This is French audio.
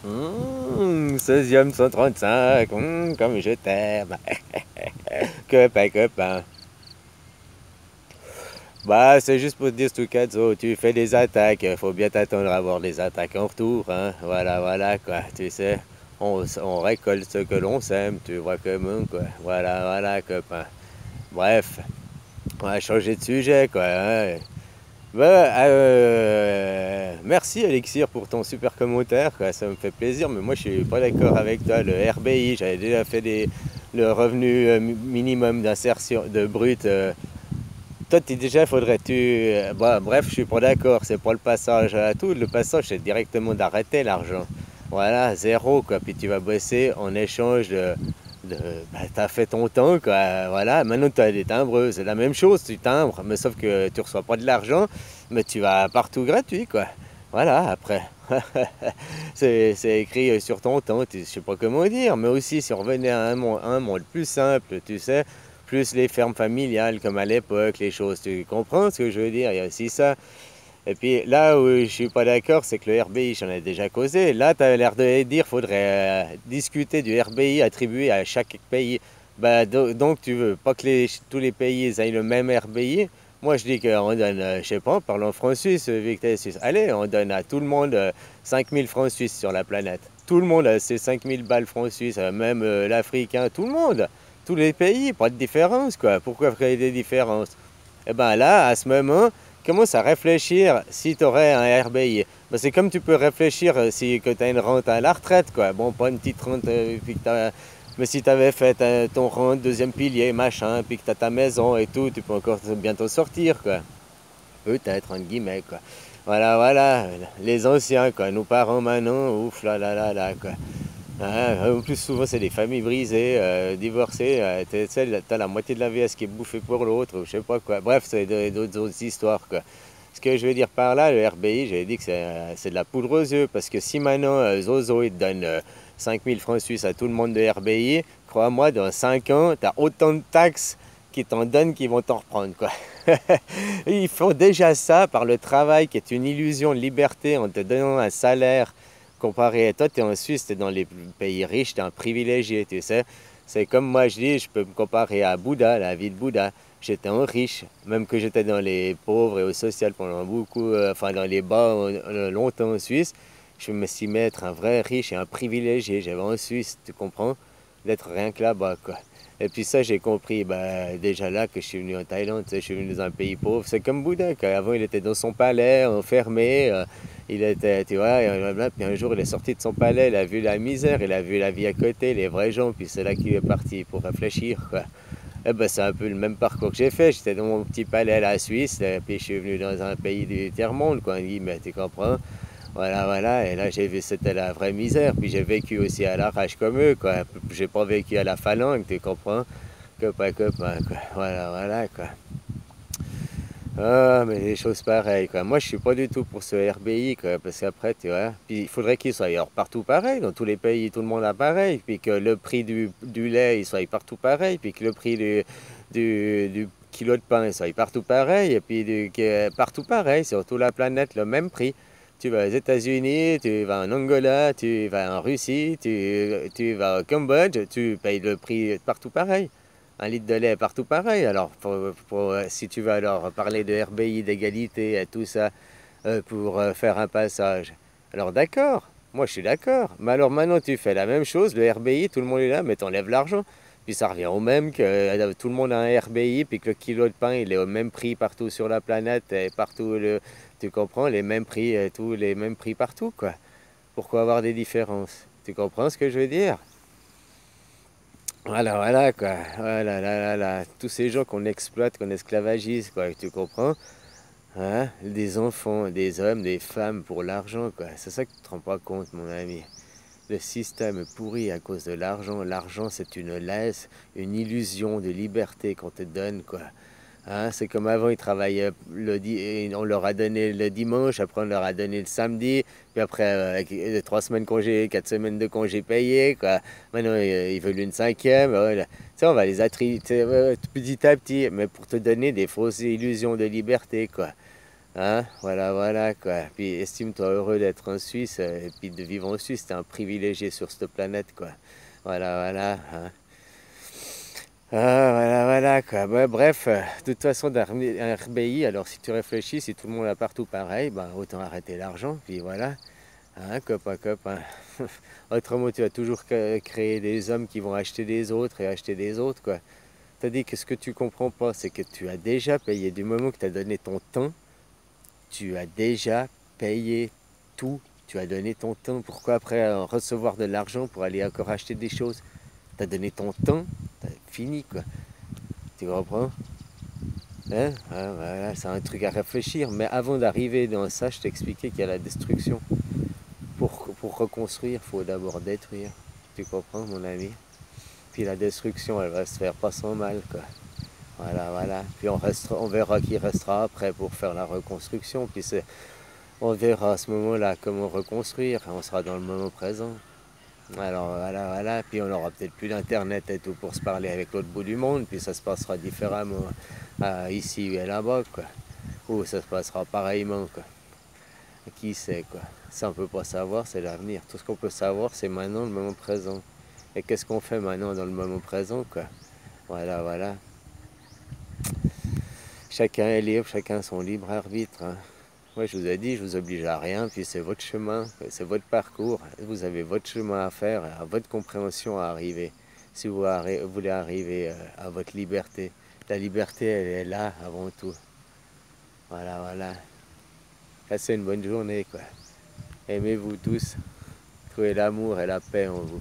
16e 135, comme je t'aime. Copain. Bah, c'est juste pour te dire, Stucazzo, tu fais des attaques, faut bien t'attendre à avoir des attaques en retour, hein. Voilà, quoi, tu sais. On récolte ce que l'on sème, tu vois comment, quoi. Voilà, copain. Bref, on va changer de sujet, quoi, hein. Bah, merci Alexir pour ton super commentaire, quoi. Ça me fait plaisir, mais moi je suis pas d'accord avec toi. Le RBI, j'avais déjà fait le revenu minimum d'insertion de brut. Toi, déjà, faudrait-tu. Bah, bref, je suis pas d'accord. C'est pas le passage à tout. Le passage, c'est directement d'arrêter l'argent. Voilà, zéro, quoi. Puis tu vas bosser en échange de bah, t'as fait ton temps, quoi. Voilà, maintenant tu as des timbreux. C'est la même chose, tu timbres, mais sauf que tu reçois pas de l'argent, mais tu vas partout gratuit, quoi. Voilà, après. C'est écrit sur ton temps, je sais pas comment dire, mais aussi si on revenait à un monde plus simple, tu sais, plus les fermes familiales comme à l'époque, les choses, tu comprends ce que je veux dire? Il y a aussi ça. Et puis là où je suis pas d'accord, c'est que le RBI, j'en ai déjà causé. Là, tu as l'air de dire qu'il faudrait discuter du RBI attribué à chaque pays. Bah, donc tu veux pas que tous les pays aient le même RBI? Moi, je dis qu'on donne, je sais pas, parlons francs suisses, vu que t'es suisse. Allez, on donne à tout le monde 5000 francs suisses sur la planète. Tout le monde a ses 5000 balles francs suisses, même l'Africain, tout le monde. Tous les pays, pas de différence, quoi. Pourquoi créer des différences? Et bien là, à ce moment, commence à réfléchir si tu aurais un RBI. Ben, c'est comme tu peux réfléchir si que tu as une rente à la retraite, quoi. Bon, pas une petite rente, mais si tu avais fait ton rente, deuxième pilier, machin, puis que tu as ta maison et tout, tu peux encore bientôt sortir, quoi. Peut-être, entre guillemets, quoi. Voilà, les anciens, quoi. Nos parents maintenant, ouf, là, quoi. En plus, souvent, c'est des familles brisées, divorcées. Tu sais, t'as la moitié de la VS qui est bouffée pour l'autre, ou je sais pas quoi. Bref, c'est d'autres histoires, quoi. Ce que je veux dire par là, le RBI, j'avais dit que c'est de la poudre aux yeux, parce que si maintenant Zozo, il te donne 5000 francs suisses à tout le monde de RBI, crois-moi, dans 5 ans, tu as autant de taxes qu'ils t'en donnent qu'ils vont t'en reprendre, quoi. Ils font déjà ça par le travail, qui est une illusion de liberté, en te donnant un salaire comparé à toi, tu es en Suisse, tu es dans les pays riches, tu es un privilégié, tu sais. C'est comme moi, je dis, je peux me comparer à Bouddha, la vie de Bouddha. J'étais un riche, même que j'étais dans les pauvres et au social pendant beaucoup, enfin dans les bas longtemps en Suisse. Je me suis mis à être un vrai riche et un privilégié. J'avais en Suisse, tu comprends, d'être rien que là-bas, quoi. Et puis ça, j'ai compris bah, déjà là que je suis venu en Thaïlande, tu sais, je suis venu dans un pays pauvre. C'est comme Bouddha, quoi. Avant, il était dans son palais, enfermé. Il était, tu vois, puis un jour, il est sorti de son palais, il a vu la misère, il a vu la vie à côté, les vrais gens, puis c'est là qu'il est parti pour réfléchir, quoi. Eh ben, c'est un peu le même parcours que j'ai fait. J'étais dans mon petit palais à la Suisse, et puis je suis venu dans un pays du tiers-monde, quoi. Mais tu comprends? Voilà, et là j'ai vu c'était la vraie misère, puis j'ai vécu aussi à l'arrache comme eux, quoi. J'ai pas vécu à la phalange, tu comprends? Copain, quoi. Voilà, quoi. Ah, mais des choses pareilles, quoi. Moi, je suis pas du tout pour ce RBI, quoi, parce qu'après, tu vois, puis il faudrait qu'il soit alors, partout pareil, dans tous les pays, tout le monde a pareil, puis que le prix du lait, il soit partout pareil, puis que le prix du kilo de pain, il soit partout pareil, et puis partout pareil, sur toute la planète, le même prix. Tu vas aux États-Unis, tu vas en Angola, tu vas en Russie, tu vas au Cambodge, tu payes le prix partout pareil. Un litre de lait partout pareil. Alors, si tu veux alors parler de RBI, d'égalité et tout ça, pour faire un passage, alors d'accord, moi je suis d'accord. Mais alors maintenant tu fais la même chose, le RBI, tout le monde est là, mais t'enlèves l'argent. Puis ça revient au même que tout le monde a un RBI, puis que le kilo de pain il est au même prix partout sur la planète, et partout, tu comprends, les mêmes prix, tous les mêmes prix partout, quoi. Pourquoi avoir des différences? Tu comprends ce que je veux dire? Voilà, quoi. Voilà. Tous ces gens qu'on exploite, qu'on esclavagise, quoi. Tu comprends? Hein? Des enfants, des hommes, des femmes pour l'argent, quoi. C'est ça que tu te rends pas compte, mon ami. Le système est pourri à cause de l'argent. L'argent, c'est une laisse, une illusion de liberté qu'on te donne, quoi. Hein, c'est comme avant, ils travaillaient on leur a donné le dimanche, après on leur a donné le samedi, puis après 3 semaines de congé, 4 semaines de congé payés, quoi. Maintenant, ils veulent une cinquième. Voilà. Tu sais, on va les attribuer petit à petit, mais pour te donner des fausses illusions de liberté, quoi. Hein, voilà, voilà, quoi. Puis estime-toi heureux d'être en Suisse, et puis de vivre en Suisse, t'es un privilégié sur cette planète, quoi. Voilà, voilà, hein. Ah, voilà, voilà, quoi. Ouais, bref, de toute façon, un RBI, alors si tu réfléchis, si tout le monde a partout pareil, ben, autant arrêter l'argent, puis voilà, hein, copain, copain. Autrement, tu vas toujours créer des hommes qui vont acheter des autres et acheter des autres, quoi. T'as dit que ce que tu comprends pas, c'est que tu as déjà payé du moment que tu as donné ton temps, tu as déjà payé tout. Tu as donné ton temps. Pourquoi après recevoir de l'argent pour aller encore acheter des choses? Tu as donné ton temps, t'as fini quoi. Tu comprends? Hein? Ah, voilà, c'est un truc à réfléchir. Mais avant d'arriver dans ça, je t'expliquais qu'il y a la destruction. Pour reconstruire, il faut d'abord détruire. Tu comprends, mon ami? Puis la destruction, elle va se faire pas sans mal, quoi. Voilà, voilà. Puis on verra qui restera après pour faire la reconstruction. Puis on verra à ce moment-là comment reconstruire. On sera dans le moment présent. Alors voilà, voilà. Puis on aura peut-être plus d'internet et tout pour se parler avec l'autre bout du monde. Puis ça se passera différemment ici et là-bas, quoi. Ou ça se passera pareillement, quoi. Qui sait, quoi. Ça on peut pas savoir, c'est l'avenir. Tout ce qu'on peut savoir, c'est maintenant le moment présent. Et qu'est-ce qu'on fait maintenant dans le moment présent, quoi. Voilà, voilà. Chacun est libre, chacun son libre arbitre, hein. Moi, je vous ai dit, je vous oblige à rien, puis c'est votre chemin, c'est votre parcours. Vous avez votre chemin à faire, à votre compréhension à arriver. Si vous voulez arriver à votre liberté, la liberté, elle est là avant tout. Voilà, voilà. Passez une bonne journée, quoi. Aimez-vous tous. Trouvez l'amour et la paix en vous.